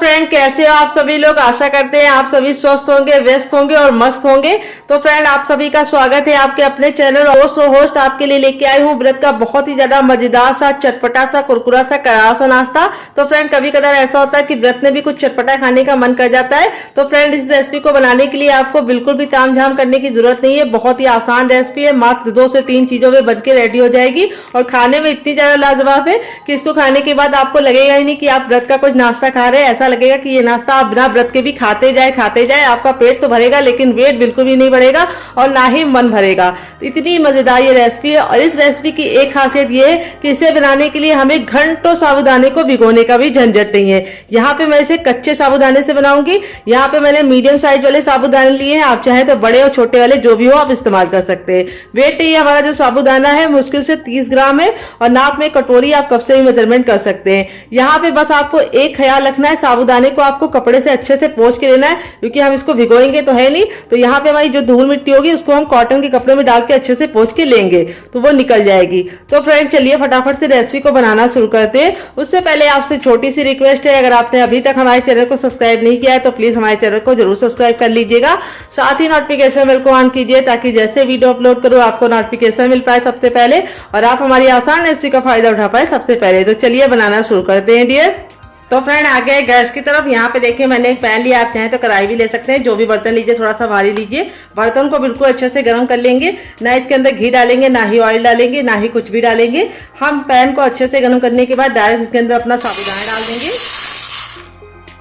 Friend, कैसे हो आप सभी लोग। आशा करते हैं आप सभी स्वस्थ होंगे, व्यस्त होंगे और मस्त होंगे। तो फ्रेंड, आप सभी का स्वागत है आपके अपने चैनल होस्ट आपके लिए लेके आई हूँ व्रत का बहुत ही ज्यादा मजेदार सा, चटपटा सा, कुरकुरा सा, करारा सा नाश्ता। तो फ्रेंड, कभी कदार ऐसा होता है कि व्रत में भी कुछ चटपटा खाने का मन कर जाता है। तो फ्रेंड, इस रेसिपी को बनाने के लिए आपको बिल्कुल भी तामझाम करने की जरूरत नहीं है। बहुत ही आसान रेसिपी है, मात्र 2 से 3 चीजों में बनके रेडी हो जाएगी और खाने में इतनी ज्यादा लाजवाब है कि इसको खाने के बाद आपको लगेगा ही नहीं कि आप व्रत का कुछ नाश्ता खा रहे हैं। ऐसा लगेगा कि ये नाश्ता आप बिना व्रत के भी खाते जाए। आपका पेट तो भरेगा लेकिन वेट बिल्कुल भी नहीं बढ़ेगा और ना ही मन भरेगा। तो इतनी मजेदार ये रेसिपी है। और इस रेसिपी की एक खासियत ये है कि इसे बनाने के लिए हमें घंटों साबूदाने को भिगोने का भी झंझट नहीं है। यहाँ पे मैं इसे कच्चे साबूदाने से बनाऊंगी। यहाँ पे मैंने मीडियम साइज वाले साबूदाने लिए हैं, आप चाहे तो बड़े और छोटे वाले जो भी हो आप इस्तेमाल कर सकते हैं। वेट ये हमारा जो साबूदाना है मुश्किल से 30 ग्राम है और नाप में कटोरी आप कब से भी मेजरमेंट कर सकते हैं। यहाँ पे बस आपको एक ख्याल रखना है, साबूदाने को आपको कपड़े से अच्छे से पोंछ के लेना है क्योंकि हम इसको भिगोएंगे तो है नहीं। तो यहाँ पे हमारी जो धूल मिट्टी होगी उसको हम कॉटन के कपड़े में डाल के अच्छे से पोंछ के लेंगे तो वो निकल जाएगी। तो फ्रेंड, चलिए फटाफट से रेसिपी को बनाना शुरू करते हैं। उससे पहले आपसे छोटी सी रिक्वेस्ट है, अगर आपने अभी तक हमारे चैनल को सब्सक्राइब नहीं किया है तो प्लीज हमारे चैनल को जरूर सब्सक्राइब कर लीजिएगा। साथ ही नोटिफिकेशन बेल को ऑन कीजिए ताकि जैसे वीडियो अपलोड करूँ आपको नोटिफिकेशन मिल पाए सबसे पहले और आप हमारी आसान रेसिपी का फायदा उठा पाए सबसे पहले। तो चलिए बनाना शुरू करते हैं डियर। तो फ्रेंड, आ गए गैस की तरफ। यहाँ पे देखिए मैंने एक पैन लिया, आप चाहें तो कढ़ाई भी ले सकते हैं। जो भी बर्तन लीजिए थोड़ा सा भारी लीजिए। बर्तन को बिल्कुल अच्छे से गर्म कर लेंगे। ना इसके अंदर घी डालेंगे, ना ही ऑयल डालेंगे, ना ही कुछ भी डालेंगे। हम पैन को अच्छे से गर्म करने के बाद डायरेक्ट इसके अंदर अपना साबूदाना डाल देंगे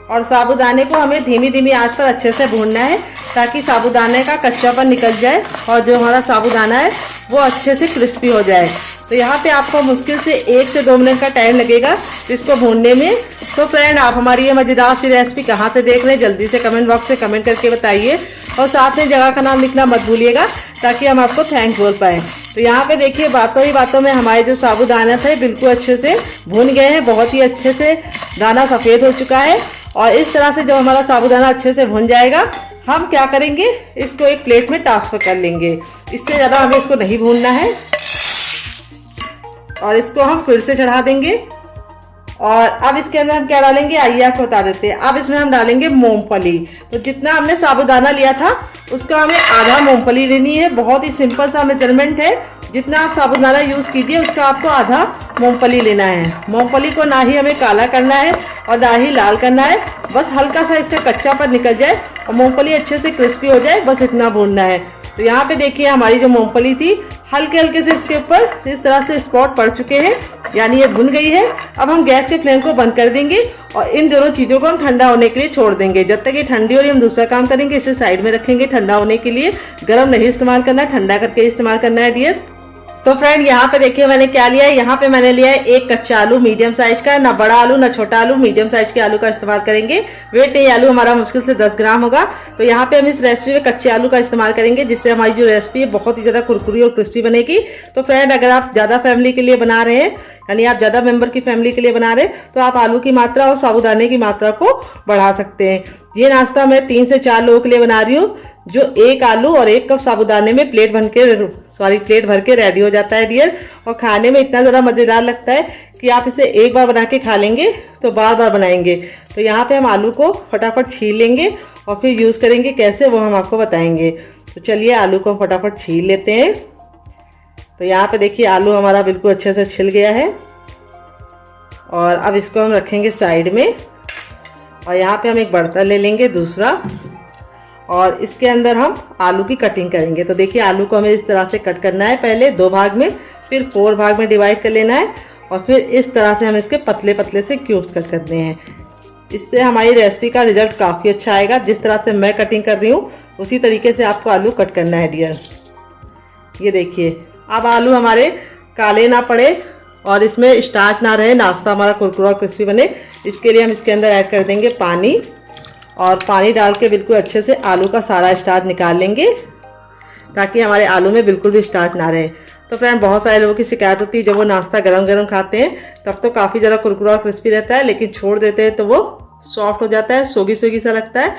और साबूदाने को हमें धीमी धीमी आंच पर अच्छे से भूनना है ताकि साबूदाने का कच्चापन निकल जाए और जो हमारा साबूदाना है वो अच्छे से क्रिस्पी हो जाए। तो यहाँ पे आपको मुश्किल से 1 से 2 मिनट का टाइम लगेगा इसको भूनने में। तो फ्रेंड, आप हमारी ये मजेदार सी रेसिपी कहाँ से देख रहे हैं जल्दी से कमेंट बॉक्स में कमेंट करके बताइए और साथ में जगह का नाम लिखना मत भूलिएगा ताकि हम आपको थैंक बोल पाए। तो यहाँ पे देखिए बातों ही बातों में हमारे जो साबूदाना थे बिल्कुल अच्छे से भून गए हैं। बहुत ही अच्छे से दाना सफेद हो चुका है और इस तरह से जब हमारा साबूदाना अच्छे से भुन जाएगा हम क्या करेंगे, इसको एक प्लेट में ट्रांसफर कर लेंगे। इससे ज़्यादा हमें इसको नहीं भूनना है और इसको हम फिर से चढ़ा देंगे। और अब इसके अंदर हम क्या डालेंगे आइए आपको बता देते हैं। अब इसमें हम डालेंगे मूंगफली। तो जितना हमने साबूदाना लिया था उसका हमें आधा मूंगफली लेनी है। बहुत ही सिंपल सा मेजरमेंट है, जितना आप साबूदाना यूज कीजिए उसका आपको आधा मूंगफली लेना है। मूंगफली को ना ही हमें काला करना है और ना ही लाल करना है, बस हल्का सा इसका कच्चापन निकल जाए और मूंगफली अच्छे से क्रिस्पी हो जाए, बस इतना भूनना है। तो यहाँ पे देखिए हमारी जो मूंगफली थी हल्के हल्के से इसके ऊपर इस तरह से स्पॉट पड़ चुके हैं, यानी ये भुन गई है। अब हम गैस के फ्लेम को बंद कर देंगे और इन दोनों चीजों को हम ठंडा होने के लिए छोड़ देंगे। जब तक ये ठंडी हो रही हम दूसरा काम करेंगे, इसे साइड में रखेंगे ठंडा होने के लिए। गर्म नहीं इस्तेमाल करना है, ठंडा करके इस्तेमाल करना है डियर। तो फ्रेंड, यहाँ पे देखिए मैंने क्या लिया है। यहाँ पे मैंने लिया है एक कच्चा आलू मीडियम साइज का, ना बड़ा आलू ना छोटा आलू, मीडियम साइज के आलू का इस्तेमाल करेंगे। वेट नहीं आलू हमारा मुश्किल से 10 ग्राम होगा। तो यहाँ पे हम इस रेसिपी में कच्चे आलू का इस्तेमाल करेंगे जिससे हमारी जो रेसिपी है बहुत ही ज्यादा कुरकुरी और क्रिस्पी बनेगी। तो फ्रेंड, अगर आप ज्यादा फैमिली के लिए बना रहे हैं, यानी आप ज्यादा मेंबर की फैमिली के लिए बना रहे हैं, तो आप आलू की मात्रा और साबूदाने की मात्रा को बढ़ा सकते हैं। ये नाश्ता मैं 3 से 4 लोगों के लिए बना रही हूँ, जो 1 आलू और 1 कप साबूदाने में प्लेट भर के रेडी हो जाता है डियर। और खाने में इतना ज्यादा मजेदार लगता है कि आप इसे एक बार बना के खा लेंगे तो बार बार बनाएंगे। तो यहाँ पे हम आलू को फटाफट छील लेंगे और फिर यूज करेंगे कैसे वो हम आपको बताएंगे। तो चलिए आलू को हम फटाफट छील लेते हैं। तो यहाँ पे देखिए आलू हमारा बिल्कुल अच्छे से छिल गया है और अब इसको हम रखेंगे साइड में। और यहाँ पे हम एक बर्तन ले लेंगे दूसरा और इसके अंदर हम आलू की कटिंग करेंगे। तो देखिए आलू को हमें इस तरह से कट करना है, पहले 2 भाग में, फिर 4 भाग में डिवाइड कर लेना है और फिर इस तरह से हम इसके पतले पतले से क्यूब्स कट करने हैं। इससे हमारी रेसिपी का रिजल्ट काफ़ी अच्छा आएगा। जिस तरह से मैं कटिंग कर रही हूँ उसी तरीके से आपको आलू कट करना है डियर। ये देखिए अब आलू हमारे काले ना पड़े और इसमें स्टार्च ना रहे, नाश्ता हमारा कुरकुरा क्रिस्पी बने, इसके लिए हम इसके अंदर ऐड कर देंगे पानी। और पानी डाल के बिल्कुल अच्छे से आलू का सारा स्टार्च निकाल लेंगे ताकि हमारे आलू में बिल्कुल भी स्टार्च ना रहे। तो फ्रेंड, बहुत सारे लोगों की शिकायत होती है जब वो नाश्ता गरम गरम खाते हैं तब तो काफ़ी ज़्यादा कुरकुरा और क्रिस्पी रहता है, लेकिन छोड़ देते हैं तो वो सॉफ्ट हो जाता है, सोगी सोगी सा लगता है।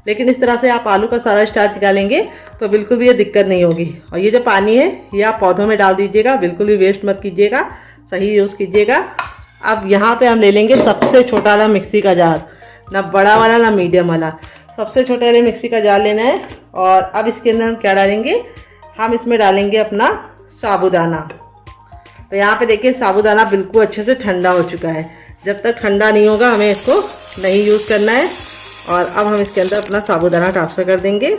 लेकिन इस तरह से आप आलू का सारा स्टार्च निकालेंगे तो बिल्कुल भी ये दिक्कत नहीं होगी। और ये जो पानी है ये आप पौधों में डाल दीजिएगा, बिल्कुल भी वेस्ट मत कीजिएगा, सही यूज़ कीजिएगा। अब यहाँ पे हम ले लेंगे सबसे छोटा वाला मिक्सी का जार। ना बड़ा वाला ना मीडियम वाला। सबसे छोटे वाले मिक्सी का जार लेना है। और अब इसके अंदर हम क्या डालेंगे, हम इसमें डालेंगे अपना साबूदाना। तो यहाँ पे देखिए साबूदाना बिल्कुल अच्छे से ठंडा हो चुका है। जब तक ठंडा नहीं होगा हमें इसको नहीं यूज़ करना है। और अब हम इसके अंदर अपना साबूदाना ट्रांसफ़र कर देंगे।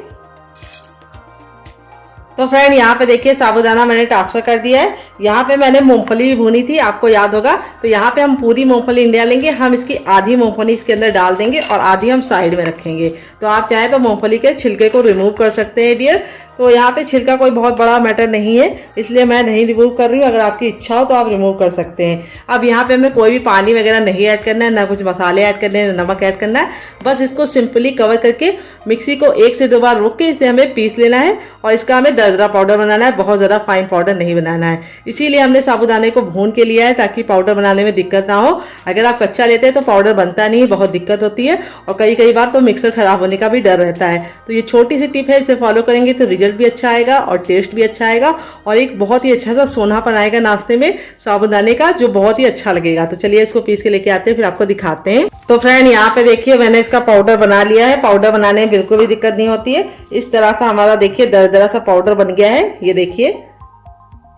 तो फ्रेंड यहाँ पे देखिए साबूदाना मैंने ट्रांसफर कर दिया है। यहाँ पे मैंने मूंगफली भी भूनी थी, आपको याद होगा। तो यहाँ पे हम पूरी मूंगफली नहीं डालेंगे, हम इसकी आधी मूंगफली इसके अंदर डाल देंगे और आधी हम साइड में रखेंगे। तो आप चाहें तो मूंगफली के छिलके को रिमूव कर सकते हैं डियर। तो यहाँ पे छिलका कोई बहुत बड़ा मैटर नहीं है, इसलिए मैं नहीं रिमूव कर रही हूँ। अगर आपकी इच्छा हो तो आप रिमूव कर सकते हैं। अब यहाँ पे हमें कोई भी पानी वगैरह नहीं ऐड करना है, ना कुछ मसाले ऐड करने हैं, ना नमक ऐड करना है। बस इसको सिंपली कवर करके मिक्सी को 1 से 2 बार रोक के इसे हमें पीस लेना है। और इसका हमें दरदरा पाउडर बनाना है, बहुत ज़्यादा फाइन पाउडर नहीं बनाना है। इसीलिए हमने साबूदाने को भून के लिया है ताकि पाउडर बनाने में दिक्कत ना हो। अगर आप कच्चा लेते हैं तो पाउडर बनता नहीं, बहुत दिक्कत होती है। और कई बार तो मिक्सर खराब होने का भी डर रहता है। तो ये छोटी सी टिप है, इसे फॉलो करेंगे तो रिजल्ट भी अच्छा आएगा और टेस्ट भी अच्छा आएगा। और एक बहुत ही अच्छा सा सोनापन आएगा नाश्ते में साबूदाने का, जो बहुत ही अच्छा लगेगा। तो चलिए इसको पीस के लेके आते हैं, फिर आपको दिखाते हैं। तो फ्रेंड यहाँ पे देखिए मैंने इसका पाउडर बना लिया है। पाउडर बनाने में बिल्कुल भी दिक्कत नहीं होती है। इस तरह से हमारा देखिए दरदरा सा पाउडर बन गया है, ये देखिए।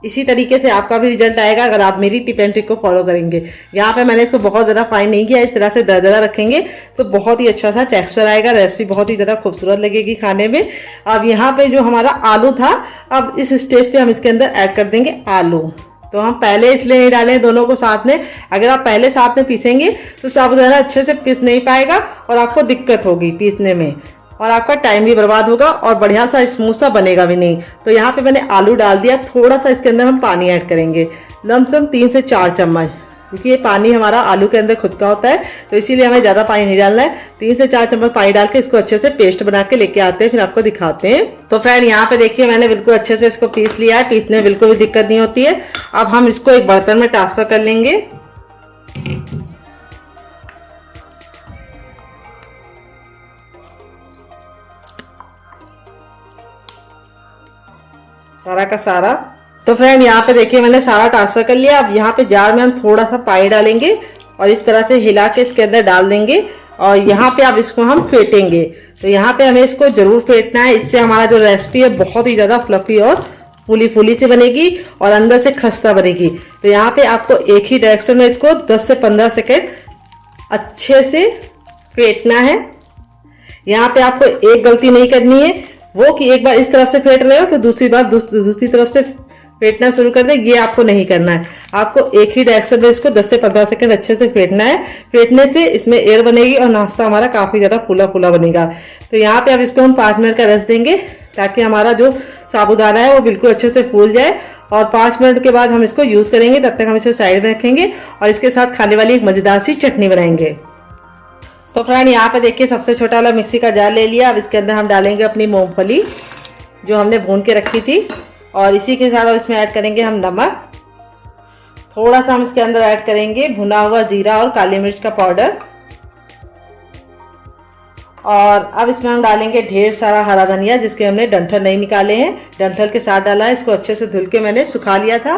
इसी तरीके से आपका भी रिजल्ट आएगा अगर आप मेरी टिप एंड ट्रिक को फॉलो करेंगे। यहाँ पे मैंने इसको बहुत ज़्यादा फाइन नहीं किया, इस तरह से दरदरा रखेंगे तो बहुत ही अच्छा सा टेक्सचर आएगा। रेसिपी बहुत ही ज़्यादा खूबसूरत लगेगी खाने में। अब यहाँ पे जो हमारा आलू था, अब इस स्टेज पे हम इसके अंदर ऐड कर देंगे आलू। तो हम पहले इसलिए नहीं डालें दोनों को साथ में। अगर आप पहले साथ में पीसेंगे तो साबूदाना अच्छे से पीस नहीं पाएगा और आपको दिक्कत होगी पीसने में, और आपका टाइम भी बर्बाद होगा और बढ़िया सा स्मूथ सा बनेगा भी नहीं। तो यहाँ पे मैंने आलू डाल दिया। थोड़ा सा इसके अंदर हम पानी ऐड करेंगे, लमसम 3 से 4 चम्मच, क्योंकि ये पानी हमारा आलू के अंदर खुद का होता है। तो इसीलिए हमें ज़्यादा पानी नहीं डालना है। 3 से 4 चम्मच पानी डाल के इसको अच्छे से पेस्ट बना के लेके आते हैं, फिर आपको दिखाते हैं। तो फ्रेंड यहाँ पे देखिए मैंने बिल्कुल अच्छे से इसको पीस लिया है। पीसने में बिल्कुल भी दिक्कत नहीं होती है। अब हम इसको एक बर्तन में ट्रांसफर कर लेंगे। सारा का सारा। तो फ्रेंड यहाँ पे देखिए मैंने सारा ट्रांसफर कर लिया। अब यहाँ पे जार में हम थोड़ा सा पानी डालेंगे और इस तरह से हिला के इसके अंदर डाल देंगे। और यहाँ पे अब इसको हम फेंटेंगे। तो यहाँ पे हमें इसको जरूर फेंटना है, इससे हमारा जो रेसिपी है बहुत ही ज़्यादा फ्लफी और फूली फूली से बनेगी और अंदर से खस्ता बनेगी। तो यहाँ पे आपको एक ही डायरेक्शन में इसको 10 से 15 सेकेंड अच्छे से फेंटना है। यहाँ पे आपको एक गलती नहीं करनी है, वो कि एक बार इस तरफ से फेंट रहे हो तो दूसरी बार दूसरी तरफ से फेंटना शुरू कर दे, ये आपको नहीं करना है। आपको एक ही डायरेक्शन में इसको 10 से 15 सेकंड अच्छे से फेंटना है। फेंटने से इसमें एयर बनेगी और नाश्ता हमारा काफ़ी ज़्यादा फूला फूला बनेगा। तो यहाँ पे अब इसको हम 5 मिनट का रेस्ट देंगे ताकि हमारा जो साबूदाना है वो बिल्कुल अच्छे से फूल जाए। और 5 मिनट के बाद हम इसको यूज़ करेंगे। तब तक हम इसे साइड में रखेंगे और इसके साथ खाने वाली एक मज़ेदार सी चटनी बनाएंगे। तो फ्रेंड यहाँ पे देखिए सबसे छोटा वाला मिक्सी का जार ले लिया। अब इसके अंदर हम डालेंगे अपनी मूंगफली जो हमने भून के रखी थी, और इसी के साथ अब इसमें ऐड करेंगे हम नमक। थोड़ा सा हम इसके अंदर ऐड करेंगे भुना हुआ जीरा और काली मिर्च का पाउडर। और अब इसमें हम डालेंगे ढेर सारा हरा धनिया, जिसके हमने डंठल नहीं निकाले हैं, डंठल के साथ डाला है। इसको अच्छे से धुल के मैंने सुखा लिया था।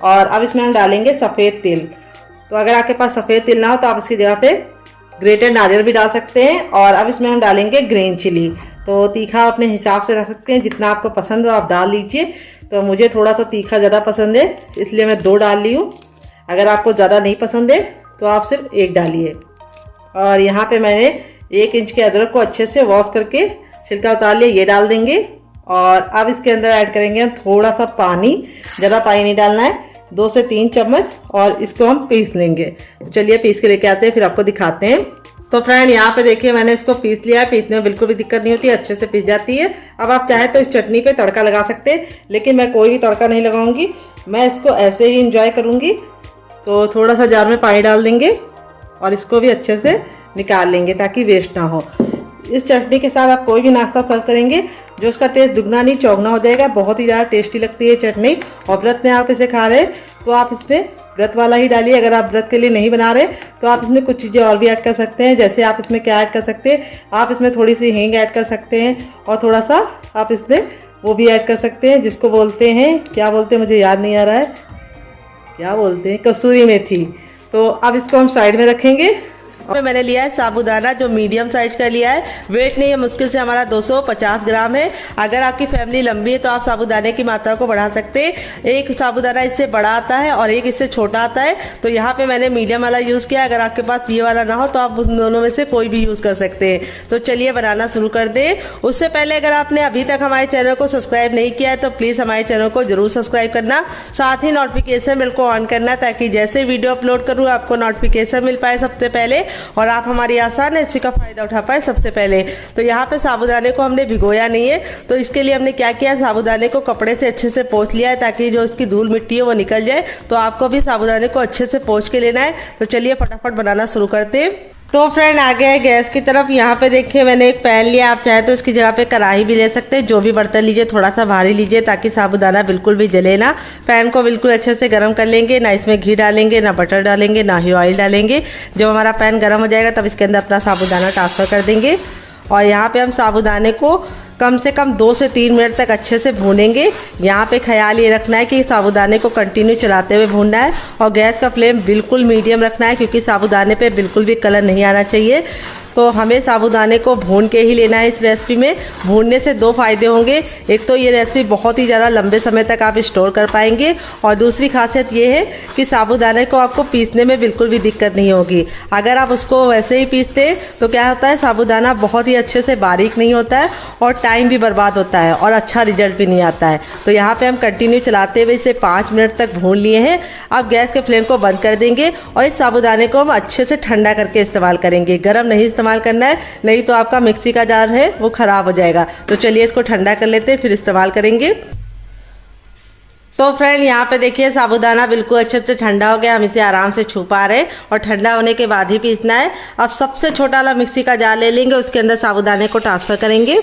और अब इसमें हम डालेंगे सफ़ेद तिल। तो अगर आपके पास सफ़ेद तिल ना हो तो आप इसकी जगह पे ग्रेटेड नारियल भी डाल सकते हैं। और अब इसमें हम डालेंगे ग्रीन चिली। तो तीखा अपने हिसाब से रख सकते हैं, जितना आपको पसंद हो आप डाल लीजिए। तो मुझे थोड़ा सा तीखा ज़्यादा पसंद है, इसलिए मैं 2 डाल ली हूँ। अगर आपको ज़्यादा नहीं पसंद है तो आप सिर्फ 1 डालिए। और यहाँ पे मैंने 1 इंच के अदरक को अच्छे से वॉश करके छिलका उतार लिया, ये डाल देंगे। और अब इसके अंदर ऐड करेंगे हम थोड़ा सा पानी, ज़्यादा पानी नहीं डालना है, 2 से 3 चम्मच। और इसको हम पीस लेंगे। चलिए पीस के लेके आते हैं, फिर आपको दिखाते हैं। तो फ्रेंड यहाँ पे देखिए मैंने इसको पीस लिया है। पीसने में बिल्कुल भी दिक्कत नहीं होती, अच्छे से पीस जाती है। अब आप चाहे तो इस चटनी पे तड़का लगा सकते हैं, लेकिन मैं कोई भी तड़का नहीं लगाऊंगी, मैं इसको ऐसे ही इंजॉय करूंगी। तो थोड़ा सा जार में पानी डाल देंगे और इसको भी अच्छे से निकाल लेंगे ताकि वेस्ट ना हो। इस चटनी के साथ आप कोई भी नाश्ता सर्व करेंगे जो उसका टेस्ट दुगना नहीं चौगुना हो जाएगा। बहुत ही ज़्यादा टेस्टी लगती है चटनी। और व्रत में आप इसे खा रहे हैं तो आप इसमें व्रत वाला ही डालिए। अगर आप व्रत के लिए नहीं बना रहे तो आप इसमें कुछ चीज़ें और भी ऐड कर सकते हैं। जैसे आप इसमें क्या ऐड कर सकते हैं, आप इसमें थोड़ी सी हींग ऐड कर सकते हैं और थोड़ा सा आप इसमें वो भी ऐड कर सकते हैं जिसको बोलते हैं, क्या बोलते हैं मुझे याद नहीं आ रहा है, क्या बोलते हैं, कसूरी मेथी। तो अब इसको हम साइड में रखेंगे मैंने लिया है साबूदाना जो मीडियम साइज का लिया है। वेट नहीं है, मुश्किल से हमारा 250 ग्राम है। अगर आपकी फैमिली लंबी है तो आप साबूदाने की मात्रा को बढ़ा सकते हैं। एक साबूदाना इससे बड़ा आता है और एक इससे छोटा आता है, तो यहाँ पे मैंने मीडियम वाला यूज़ किया। अगर आपके पास ये वाला ना हो तो आप उन दोनों में से कोई भी यूज़ कर सकते हैं। तो चलिए बनाना शुरू कर दें। उससे पहले अगर आपने अभी तक हमारे चैनल को सब्सक्राइब नहीं किया है तो प्लीज़ हमारे चैनल को जरूर सब्सक्राइब करना, साथ ही नोटिफिकेशन बेल को ऑन करना, ताकि जैसे वीडियो अपलोड करूँ आपको नोटिफिकेशन मिल पाए सबसे पहले और आप हमारी आसान रेसिपी का फायदा उठा पाए सबसे पहले। तो यहाँ पे साबूदाने को हमने भिगोया नहीं है, तो इसके लिए हमने क्या किया, साबूदाने को कपड़े से अच्छे से पोंछ लिया है ताकि जो उसकी धूल मिट्टी है वो निकल जाए। तो आपको भी साबूदाने को अच्छे से पोंछ के लेना है। तो चलिए फटाफट बनाना शुरू करते हैं। तो फ्रेंड आ गया है गैस की तरफ। यहाँ पे देखिए मैंने एक पैन लिया, आप चाहे तो इसकी जगह पे कढ़ाई भी ले सकते हैं। जो भी बर्तन लीजिए थोड़ा सा भारी लीजिए ताकि साबूदाना बिल्कुल भी जले ना। पैन को बिल्कुल अच्छे से गर्म कर लेंगे, ना इसमें घी डालेंगे, ना बटर डालेंगे, ना ही ऑयल डालेंगे। जब हमारा पैन गर्म हो जाएगा तब इसके अंदर अपना साबूदाना ट्रांसफ़र कर देंगे और यहाँ पे हम साबूदाने को कम से कम 2 से 3 मिनट तक अच्छे से भूनेंगे। यहाँ पे ख्याल ये रखना है कि साबूदाने को कंटिन्यू चलाते हुए भूनना है और गैस का फ्लेम बिल्कुल मीडियम रखना है, क्योंकि साबूदाने पे बिल्कुल भी कलर नहीं आना चाहिए। तो हमें साबूदाने को भून के ही लेना है। इस रेसिपी में भूनने से 2 फ़ायदे होंगे। एक तो ये रेसिपी बहुत ही ज़्यादा लंबे समय तक आप स्टोर कर पाएंगे और दूसरी खासियत ये है कि साबूदाने को आपको पीसने में बिल्कुल भी दिक्कत नहीं होगी। अगर आप उसको वैसे ही पीसते तो क्या होता है, साबूदाना बहुत ही अच्छे से बारीक नहीं होता है और टाइम भी बर्बाद होता है और अच्छा रिजल्ट भी नहीं आता है। तो यहाँ पर हम कंटिन्यू चलाते हुए इसे 5 मिनट तक भून लिए हैं। अब गैस के फ्लेम को बंद कर देंगे और इस साबूदाने को हम अच्छे से ठंडा करके इस्तेमाल करेंगे। गर्म नहीं इस्तेमाल करना है, नहीं तो आपका मिक्सी का जार है वो ख़राब हो जाएगा। तो चलिए इसको ठंडा कर लेते हैं, फिर इस्तेमाल करेंगे। तो फ्रेंड यहाँ पे देखिए साबूदाना बिल्कुल अच्छे से ठंडा हो गया। हम इसे आराम से छू पा रहे हैं और ठंडा होने के बाद ही पीसना है। अब सबसे छोटा वाला मिक्सी का जार ले लेंगे, उसके अंदर साबूदाने को ट्रांसफ़र करेंगे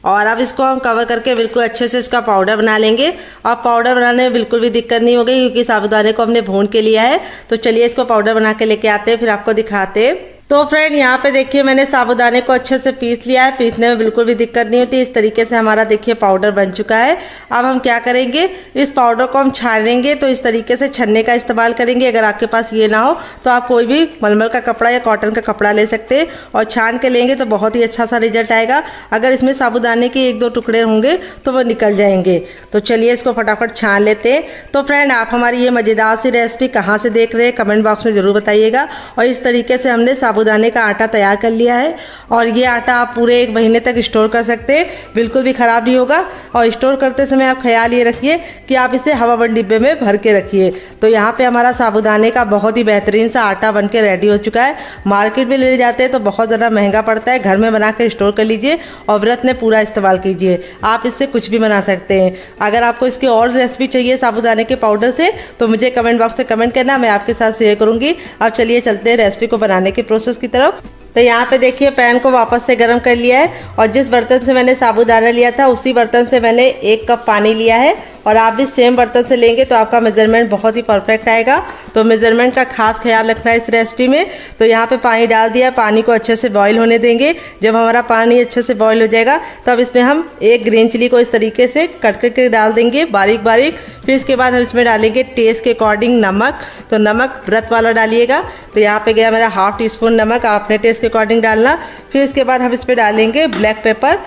और अब इसको हम कवर करके बिल्कुल अच्छे से इसका पाउडर बना लेंगे। और पाउडर बनाने में बिल्कुल भी दिक्कत नहीं होगी क्योंकि साबूदाने को हमने भून के लिया है। तो चलिए इसको पाउडर बना के लेके आते हैं, फिर आपको दिखाते हैं। तो फ्रेंड यहाँ पे देखिए मैंने साबूदाने को अच्छे से पीस लिया है। पीसने में बिल्कुल भी दिक्कत नहीं होती। इस तरीके से हमारा देखिए पाउडर बन चुका है। अब हम क्या करेंगे, इस पाउडर को हम छानेंगे। तो इस तरीके से छन्ने का इस्तेमाल करेंगे। अगर आपके पास ये ना हो तो आप कोई भी मलमल का कपड़ा या कॉटन का कपड़ा ले सकते हैं और छान के लेंगे तो बहुत ही अच्छा सा रिजल्ट आएगा। अगर इसमें साबूदाने के 1-2 टुकड़े होंगे तो वो निकल जाएंगे। तो चलिए इसको फटाफट छान लेते हैं। तो फ्रेंड आप हमारी ये मज़ेदार सी रेसिपी कहाँ से देख रहे हैं कमेंट बॉक्स में ज़रूर बताइएगा। और इस तरीके से हमने साबूदाने का आटा तैयार कर लिया है और ये आटा आप पूरे 1 महीने तक स्टोर कर सकते हैं, बिल्कुल भी ख़राब नहीं होगा। और स्टोर करते समय आप ख्याल ये रखिए कि आप इसे हवाबंद डिब्बे में भर के रखिए। तो यहाँ पे हमारा साबूदाने का बहुत ही बेहतरीन सा आटा बन के रेडी हो चुका है। मार्केट में ले जाते हैं तो बहुत ज़्यादा महंगा पड़ता है। घर में बना के स्टोर कर लीजिए और व्रत में पूरा इस्तेमाल कीजिए। आप इससे कुछ भी बना सकते हैं। अगर आपको इसकी और रेसिपी चाहिए साबूदाने के पाउडर से तो मुझे कमेंट बॉक्स में कमेंट करना, मैं आपके साथ शेयर करूँगी। अब चलिए चलते हैं रेसिपी को बनाने के प्रोसेस की तरफ। तो यहाँ पे देखिए पैन को वापस से गर्म कर लिया है और जिस बर्तन से मैंने साबूदाना लिया था उसी बर्तन से मैंने 1 कप पानी लिया है। और आप भी सेम बर्तन से लेंगे तो आपका मेजरमेंट बहुत ही परफेक्ट आएगा। तो मेजरमेंट का खास ख्याल रखना है इस रेसिपी में। तो यहाँ पे पानी डाल दिया, पानी को अच्छे से बॉईल होने देंगे। जब हमारा पानी अच्छे से बॉईल हो जाएगा तब इसमें हम 1 ग्रीन चिली को इस तरीके से कट करके डाल देंगे बारीक बारीक। फिर इसके बाद हम इसमें डालेंगे टेस्ट के अकॉर्डिंग नमक। तो नमक व्रत वाला डालिएगा। तो यहाँ पे गया मेरा 1/2 टीस्पून नमक, आपने टेस्ट के अकॉर्डिंग डालना। फिर इसके बाद हम इसमें डालेंगे ब्लैक पेपर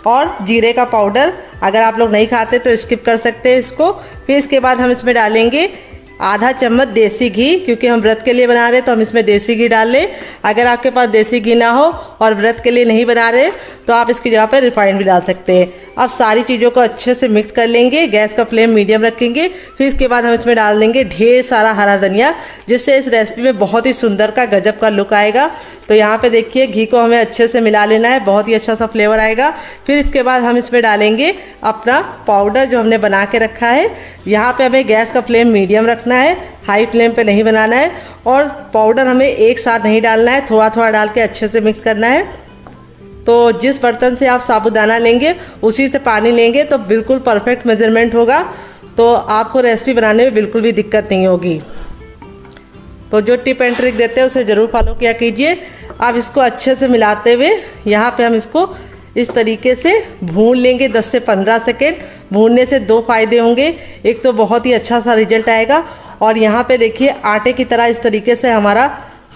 और जीरे का पाउडर। अगर आप लोग नहीं खाते तो स्किप कर सकते हैं इसको। फिर इसके बाद हम इसमें डालेंगे आधा चम्मच देसी घी, क्योंकि हम व्रत के लिए बना रहे हैं तो हम इसमें देसी घी डाल लें। अगर आपके पास देसी घी ना हो और व्रत के लिए नहीं बना रहे तो आप इसकी जगह पर रिफाइंड भी डाल सकते हैं। अब सारी चीज़ों को अच्छे से मिक्स कर लेंगे, गैस का फ्लेम मीडियम रखेंगे। फिर इसके बाद हम इसमें डाल देंगे ढेर सारा हरा धनिया, जिससे इस रेसिपी में बहुत ही सुंदर का गजब का लुक आएगा। तो यहाँ पे देखिए घी को हमें अच्छे से मिला लेना है, बहुत ही अच्छा सा फ्लेवर आएगा। फिर इसके बाद हम इसमें डालेंगे अपना पाउडर जो हमने बना के रखा है। यहाँ पे हमें गैस का फ्लेम मीडियम रखना है, हाई फ्लेम पे नहीं बनाना है। और पाउडर हमें एक साथ नहीं डालना है, थोड़ा थोड़ा डाल के अच्छे से मिक्स करना है। तो जिस बर्तन से आप साबूदाना लेंगे उसी से पानी लेंगे तो बिल्कुल परफेक्ट मेजरमेंट होगा। तो आपको रेसिपी बनाने में बिल्कुल भी दिक्कत नहीं होगी। तो जो टिप एंड ट्रिक देते हैं उसे ज़रूर फॉलो किया कीजिए। अब इसको अच्छे से मिलाते हुए यहाँ पे हम इसको इस तरीके से भून लेंगे 10 से 15 सेकेंड। भूनने से 2 फ़ायदे होंगे। एक तो बहुत ही अच्छा सा रिजल्ट आएगा और यहाँ पे देखिए आटे की तरह इस तरीके से हमारा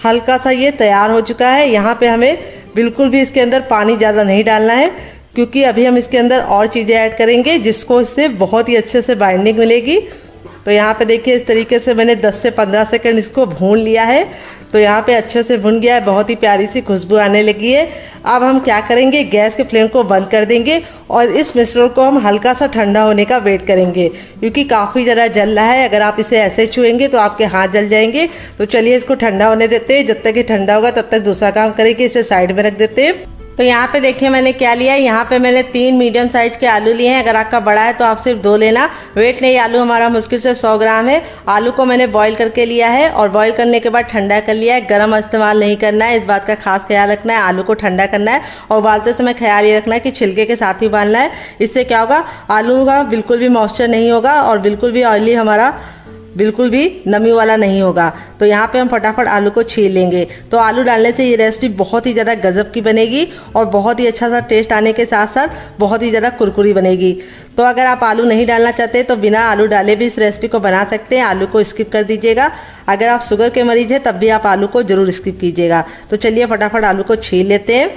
हल्का सा ये तैयार हो चुका है। यहाँ पे हमें बिल्कुल भी इसके अंदर पानी ज़्यादा नहीं डालना है, क्योंकि अभी हम इसके अंदर और चीज़ें ऐड करेंगे जिसको इससे बहुत ही अच्छे से बाइंडिंग मिलेगी। तो यहाँ पे देखिए इस तरीके से मैंने 10 से 15 सेकंड इसको भून लिया है। तो यहाँ पे अच्छे से भुन गया है, बहुत ही प्यारी सी खुशबू आने लगी है। अब हम क्या करेंगे, गैस के फ्लेम को बंद कर देंगे और इस मिश्रण को हम हल्का सा ठंडा होने का वेट करेंगे, क्योंकि काफ़ी ज़रा जल रहा है। अगर आप इसे ऐसे छुएंगे तो आपके हाथ जल जाएंगे। तो चलिए इसको ठंडा होने देते हैं। जब तक ये ठंडा होगा तब तक दूसरा काम करेंगे, इसे साइड में रख देते हैं। तो यहाँ पे देखिए मैंने क्या लिया है, यहाँ पे मैंने 3 मीडियम साइज के आलू लिए हैं। अगर आपका बड़ा है तो आप सिर्फ 2 लेना। वेट नहीं, आलू हमारा मुश्किल से 100 ग्राम है। आलू को मैंने बॉईल करके लिया है और बॉईल करने के बाद ठंडा कर लिया है। गर्म इस्तेमाल नहीं करना है, इस बात का खास ख्याल रखना है। आलू को ठंडा करना है और उबालते समय ख्याल ये रखना है कि छिलके के साथ ही उबालना है। इससे क्या होगा, आलू का बिल्कुल भी मॉइस्चर नहीं होगा और बिल्कुल भी ऑयली हमारा बिल्कुल भी नमी वाला नहीं होगा। तो यहाँ पे हम फटाफट आलू को छील लेंगे। तो आलू डालने से ये रेसिपी बहुत ही ज़्यादा गजब की बनेगी और बहुत ही अच्छा सा टेस्ट आने के साथ साथ बहुत ही ज़्यादा कुरकुरी बनेगी। तो अगर आप आलू नहीं डालना चाहते तो बिना आलू डाले भी इस रेसिपी को बना सकते हैं। आलू को स्किप कर दीजिएगा। अगर आप शुगर के मरीज हैं तब भी आप आलू को ज़रूर स्किप कीजिएगा। तो चलिए फटाफट आलू को छील लेते हैं।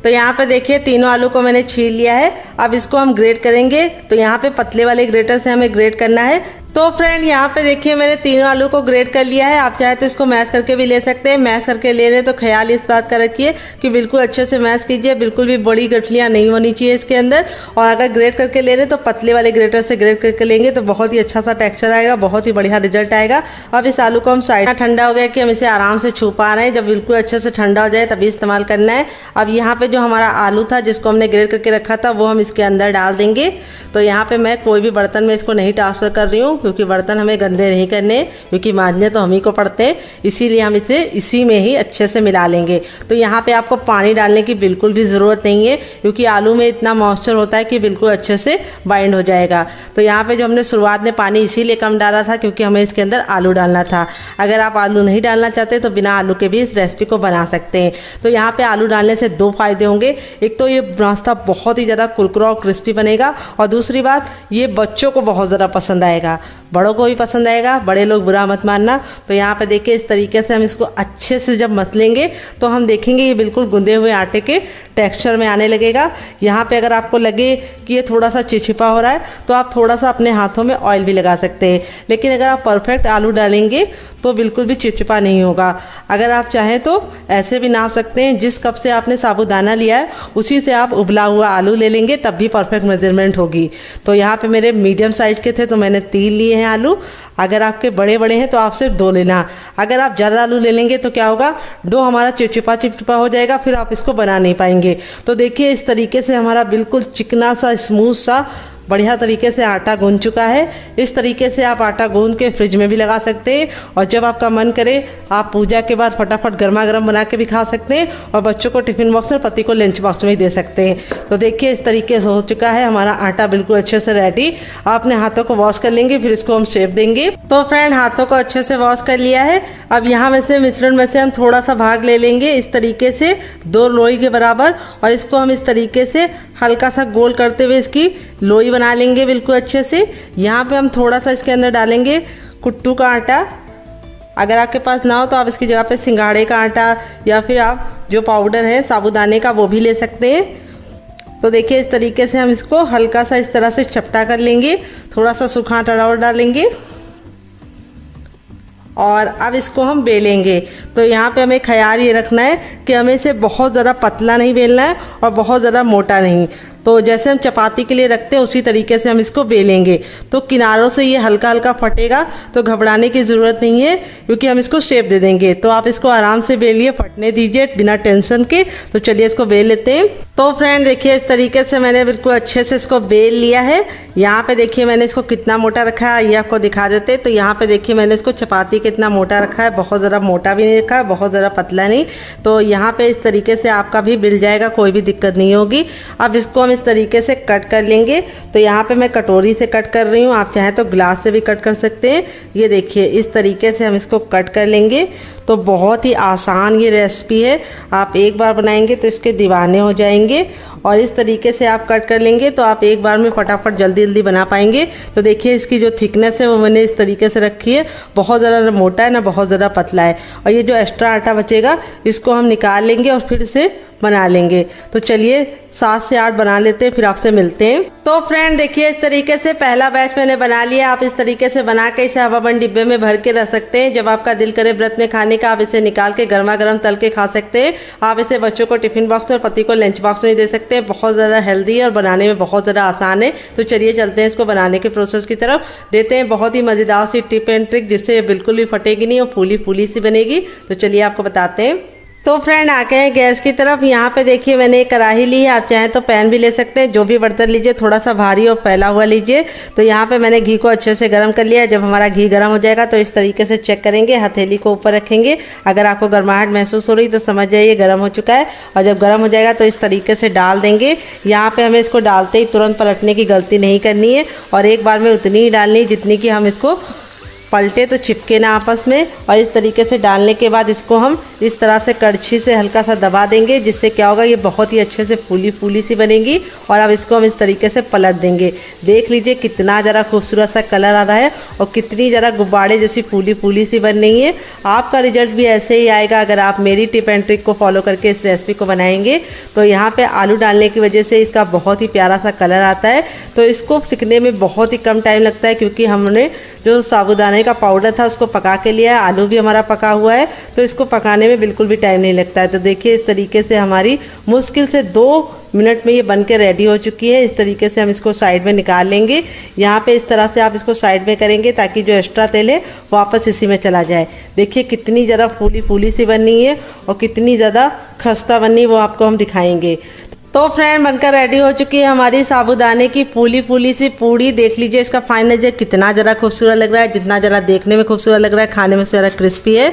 तो यहाँ पे देखिए तीनों आलू को मैंने छील लिया है। अब इसको हम ग्रेट करेंगे। तो यहाँ पे पतले वाले ग्रेटर से हमें ग्रेट करना है। तो फ्रेंड यहाँ पे देखिए मैंने तीनों आलू को ग्रेट कर लिया है। आप चाहे तो इसको मैश करके भी ले सकते हैं। मैश करके ले रहे तो ख्याल इस बात का रखिए कि बिल्कुल अच्छे से मैश कीजिए, बिल्कुल भी बड़ी गठलियाँ नहीं होनी चाहिए इसके अंदर। और अगर ग्रेट करके ले रहे तो पतले वाले ग्रेटर से ग्रेट करके लेंगे तो बहुत ही अच्छा सा टेक्सचर आएगा, बहुत ही बढ़िया रिजल्ट आएगा। अब इस आलू को हम साइड ठंडा हो गया कि हम इसे आराम से छू पा रहे हैं। जब बिल्कुल अच्छे से ठंडा हो जाए तभी इस्तेमाल करना है। अब यहाँ पे जो हमारा आलू था जिसको हमने ग्रेट करके रखा था वो हम इसके अंदर डाल देंगे। तो यहाँ पे मैं कोई भी बर्तन में इसको नहीं ट्रांसफ़र कर रही हूँ, क्योंकि बर्तन हमें गंदे नहीं करने, क्योंकि मांजने तो हम ही को पड़ते हैं। इसीलिए हम इसे इसी में ही अच्छे से मिला लेंगे। तो यहाँ पे आपको पानी डालने की बिल्कुल भी ज़रूरत नहीं है, क्योंकि आलू में इतना मॉइस्चर होता है कि बिल्कुल अच्छे से बाइंड हो जाएगा। तो यहाँ पे जो हमने शुरुआत में पानी इसीलिए कम डाला था क्योंकि हमें इसके अंदर आलू डालना था। अगर आप आलू नहीं डालना चाहते तो बिना आलू के भी इस रेसिपी को बना सकते हैं। तो यहाँ पे आलू डालने से 2 फायदे होंगे। एक तो ये नाश्ता बहुत ही ज़्यादा कुरकुरा और क्रिस्पी बनेगा, और दूसरी बात ये बच्चों को बहुत ज़्यादा पसंद आएगा, बड़ों को भी पसंद आएगा। बड़े लोग बुरा मत मानना। तो यहाँ पे देखिए इस तरीके से हम इसको अच्छे से जब मसलेंगे तो हम देखेंगे ये बिल्कुल गूंदे हुए आटे के टेक्सचर में आने लगेगा। यहाँ पे अगर आपको लगे कि ये थोड़ा सा चिपचिपा हो रहा है तो आप थोड़ा सा अपने हाथों में ऑयल भी लगा सकते हैं। लेकिन अगर आप परफेक्ट आलू डालेंगे तो बिल्कुल भी चिपचिपा नहीं होगा। अगर आप चाहें तो ऐसे भी नाप सकते हैं। जिस कप से आपने साबूदाना लिया है उसी से आप उबला हुआ आलू ले लेंगे, तब भी परफेक्ट मेजरमेंट होगी। तो यहाँ पे मेरे मीडियम साइज के थे तो मैंने 3 लिए हैं आलू। अगर आपके बड़े बड़े हैं तो आप सिर्फ 2 लेना। अगर आप ज़्यादा आलू ले लेंगे तो क्या होगा, डो हमारा चिपचिपा हो जाएगा, फिर आप इसको बना नहीं पाएंगे। तो देखिए इस तरीके से हमारा बिल्कुल चिकना सा स्मूथ सा बढ़िया तरीके से आटा गूंद चुका है। इस तरीके से आप आटा गूंद के फ्रिज में भी लगा सकते हैं, और जब आपका मन करे आप पूजा के बाद फटाफट गर्मा गर्म बना के भी खा सकते हैं, और बच्चों को टिफिन बॉक्स में, पति को लंच बॉक्स में ही दे सकते हैं। तो देखिए इस तरीके से हो चुका है हमारा आटा बिल्कुल अच्छे से रेडी। आप अपने हाथों को वॉश कर लेंगे, फिर इसको हम शेप देंगे। तो फ्रेंड हाथों को अच्छे से वॉश कर लिया है। अब यहाँ में से मिश्रण में से हम थोड़ा सा भाग ले लेंगे इस तरीके से 2 लोई के बराबर, और इसको हम इस तरीके से हल्का सा गोल करते हुए इसकी लोई बना लेंगे बिल्कुल अच्छे से। यहाँ पे हम थोड़ा सा इसके अंदर डालेंगे कुट्टू का आटा। अगर आपके पास ना हो तो आप इसकी जगह पे सिंघाड़े का आटा या फिर आप जो पाउडर है साबूदाने का वो भी ले सकते हैं। तो देखिए इस तरीके से हम इसको हल्का सा इस तरह से चपटा कर लेंगे, थोड़ा सा सूखा आटा और डालेंगे, और अब इसको हम बेलेंगे। तो यहाँ पे हमें ख्याल ये रखना है कि हमें इसे बहुत ज़्यादा पतला नहीं बेलना है और बहुत ज़्यादा मोटा नहीं। तो जैसे हम चपाती के लिए रखते हैं उसी तरीके से हम इसको बेलेंगे। तो किनारों से ये हल्का हल्का फटेगा, तो घबराने की ज़रूरत नहीं है, क्योंकि हम इसको शेप दे देंगे। तो आप इसको आराम से बेलिए, फटने दीजिए बिना टेंशन के। तो चलिए इसको बेल लेते हैं। तो फ्रेंड देखिए इस तरीके से मैंने बिल्कुल अच्छे से इसको बेल लिया है। यहाँ पे देखिए मैंने इसको कितना मोटा रखा है ये आपको दिखा देते। तो यहाँ पे देखिए मैंने इसको चपाती कितना मोटा रखा है, बहुत ज़्यादा मोटा भी नहीं रखा है, बहुत ज़्यादा पतला नहीं। तो यहाँ पे इस तरीके से आपका भी मिल जाएगा, कोई भी दिक्कत नहीं होगी। अब इसको हम हम इस तरीके से कट कर लेंगे। तो यहाँ पे मैं कटोरी से कट कर रही हूँ, आप चाहें तो ग्लास से भी कट कर सकते हैं। ये देखिए इस तरीके से हम इसको कट कर लेंगे। तो बहुत ही आसान ये रेसिपी है, आप एक बार बनाएंगे तो इसके दीवाने हो जाएंगे। और इस तरीके से आप कट कर लेंगे तो आप एक बार में फटाफट जल्दी जल्दी बना पाएंगे। तो देखिए इसकी जो थिकनेस है वो मैंने इस तरीके से रखी है, बहुत ज़्यादा मोटा है ना बहुत ज़्यादा पतला है। और ये जो एक्स्ट्रा आटा बचेगा इसको हम निकाल लेंगे और फिर से बना लेंगे। तो चलिए 7 से 8 बना लेते हैं, फिर आपसे मिलते हैं। तो फ्रेंड देखिए इस तरीके से पहला बैच मैंने बना लिया। आप इस तरीके से बना के इसे हवाबंद डिब्बे में भर के रख सकते हैं। जब आपका दिल करे व्रत में खाने का, आप इसे निकाल के गर्मा गर्म तल के खा सकते हैं। आप इसे बच्चों को टिफिन बॉक्स में और पति को लंच बॉक्स में दे सकते हैं। बहुत ज़्यादा हेल्दी है और बनाने में बहुत ज़्यादा आसान है। तो चलिए चलते हैं इसको बनाने के प्रोसेस की तरफ। देते हैं बहुत ही मज़ेदार सी टिप एंड ट्रिक, जिससे ये बिल्कुल भी फटेगी नहीं और फूली फूली सी बनेगी। तो चलिए आपको बताते हैं। तो फ्रेंड आके हैं गैस की तरफ। यहाँ पे देखिए मैंने एक कढ़ाई ली है, आप चाहें तो पैन भी ले सकते हैं। जो भी बर्तन लीजिए थोड़ा सा भारी और फैला हुआ लीजिए। तो यहाँ पे मैंने घी को अच्छे से गर्म कर लिया है। जब हमारा घी गर्म हो जाएगा तो इस तरीके से चेक करेंगे, हथेली को ऊपर रखेंगे। अगर आपको गर्माहट महसूस हो रही तो समझ जाइए गर्म हो चुका है। और जब गर्म हो जाएगा तो इस तरीके से डाल देंगे। यहाँ पर हमें इसको डालते ही तुरंत पलटने की गलती नहीं करनी है और एक बार में उतनी ही डालनी है जितनी कि हम इसको पलटे तो चिपके ना आपस में। और इस तरीके से डालने के बाद इसको हम इस तरह से कड़छी से हल्का सा दबा देंगे, जिससे क्या होगा ये बहुत ही अच्छे से फूली फूली सी बनेगी। और अब इसको हम इस तरीके से पलट देंगे। देख लीजिए कितना ज़रा खूबसूरत सा कलर आ रहा है और कितनी ज़रा गुब्बारे जैसी फूली फूली सी बन रही है। आपका रिजल्ट भी ऐसे ही आएगा अगर आप मेरी टिप एंड ट्रिक को फॉलो करके इस रेसिपी को बनाएंगे। तो यहाँ पर आलू डालने की वजह से इसका बहुत ही प्यारा सा कलर आता है। तो इसको सिकने में बहुत ही कम टाइम लगता है, क्योंकि हमने जो साबूदाने का पाउडर था उसको पका के लिया है। आलू भी हमारा पका हुआ है, तो इसको पकाने में बिल्कुल भी टाइम नहीं लगता है। तो देखिए इस तरीके से हमारी मुश्किल से 2 मिनट में ये बन के रेडी हो चुकी है। इस तरीके से हम इसको साइड में निकाल लेंगे। यहाँ पे इस तरह से आप इसको साइड में करेंगे ताकि जो एक्स्ट्रा तेल है वापस इसी में चला जाए। देखिए कितनी ज़्यादा फूली फूली सी बननी है और कितनी ज़्यादा खस्ता बननी वो आपको हम दिखाएंगे। तो फ्रेंड बनकर रेडी हो चुकी है हमारी साबूदाने की फूली फूली सी पूड़ी। देख लीजिए इसका फाइनल नज़र कितना ज़रा खूबसूरत लग रहा है, जितना ज़रा देखने में खूबसूरत लग रहा है खाने में ज़रा क्रिस्पी है।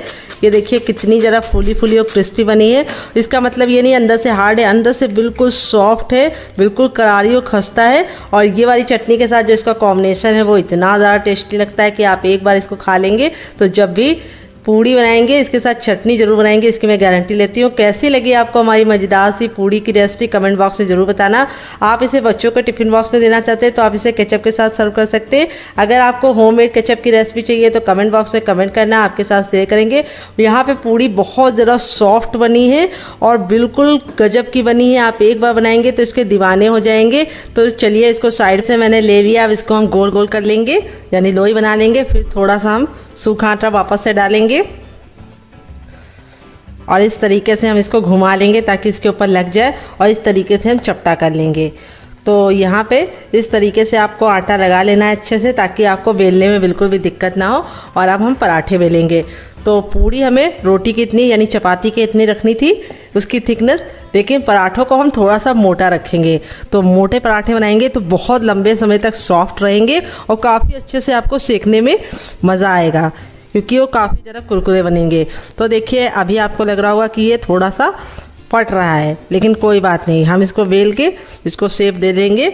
ये देखिए कितनी ज़रा फूली फूली और क्रिस्पी बनी है। इसका मतलब ये नहीं अंदर से हार्ड है, अंदर से बिल्कुल सॉफ्ट है, बिल्कुल करारी और खस्ता है। और ये वाली चटनी के साथ जो इसका कॉम्बिनेशन है वो इतना ज़्यादा टेस्टी लगता है कि आप एक बार इसको खा लेंगे तो जब भी पूड़ी बनाएंगे इसके साथ चटनी जरूर बनाएंगे, इसकी मैं गारंटी लेती हूँ। कैसी लगी आपको हमारी मज़ेदार सी पूड़ी की रेसिपी कमेंट बॉक्स में ज़रूर बताना। आप इसे बच्चों को टिफिन बॉक्स में देना चाहते हैं तो आप इसे केचप के साथ सर्व कर सकते हैं। अगर आपको होममेड केचप की रेसिपी चाहिए तो कमेंट बॉक्स में कमेंट करना, आपके साथ शेयर करेंगे। यहाँ पे पूड़ी बहुत ज़्यादा सॉफ्ट बनी है और बिल्कुल गजब की बनी है। आप एक बार बनाएंगे तो इसके दीवाने हो जाएंगे। तो चलिए इसको साइड से मैंने ले लिया, अब इसको हम गोल गोल कर लेंगे यानी लोई बना लेंगे। फिर थोड़ा सा हम सूखा आटा वापस से डालेंगे और इस तरीके से हम इसको घुमा लेंगे ताकि इसके ऊपर लग जाए और इस तरीके से हम चपटा कर लेंगे। तो यहाँ पे इस तरीके से आपको आटा लगा लेना है अच्छे से ताकि आपको बेलने में बिल्कुल भी दिक्कत ना हो। और अब हम पराठे बेलेंगे। तो पूड़ी हमें रोटी की इतनी यानी चपाती की इतनी रखनी थी उसकी थिकनेस, लेकिन पराठों को हम थोड़ा सा मोटा रखेंगे। तो मोटे पराठे बनाएंगे तो बहुत लंबे समय तक सॉफ्ट रहेंगे और काफ़ी अच्छे से आपको सेकने में मज़ा आएगा, क्योंकि वो काफ़ी ज़रा कुरकुरे बनेंगे। तो देखिए अभी आपको लग रहा होगा कि ये थोड़ा सा फट रहा है, लेकिन कोई बात नहीं, हम इसको बेल के इसको शेप दे देंगे।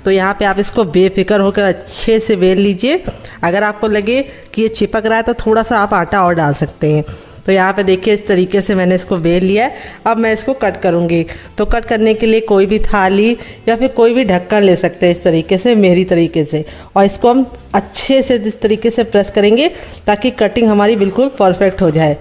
तो यहाँ पे आप इसको बेफिक्र होकर अच्छे से बेल लीजिए। अगर आपको लगे कि ये चिपक रहा है तो थोड़ा सा आप आटा और डाल सकते हैं। तो यहाँ पे देखिए इस तरीके से मैंने इसको बेल लिया है। अब मैं इसको कट करूँगी। तो कट करने के लिए कोई भी थाली या फिर कोई भी ढक्कन ले सकते हैं इस तरीके से, मेरी तरीके से। और इसको हम अच्छे से इस तरीके से प्रेस करेंगे ताकि कटिंग हमारी बिल्कुल परफेक्ट हो जाए।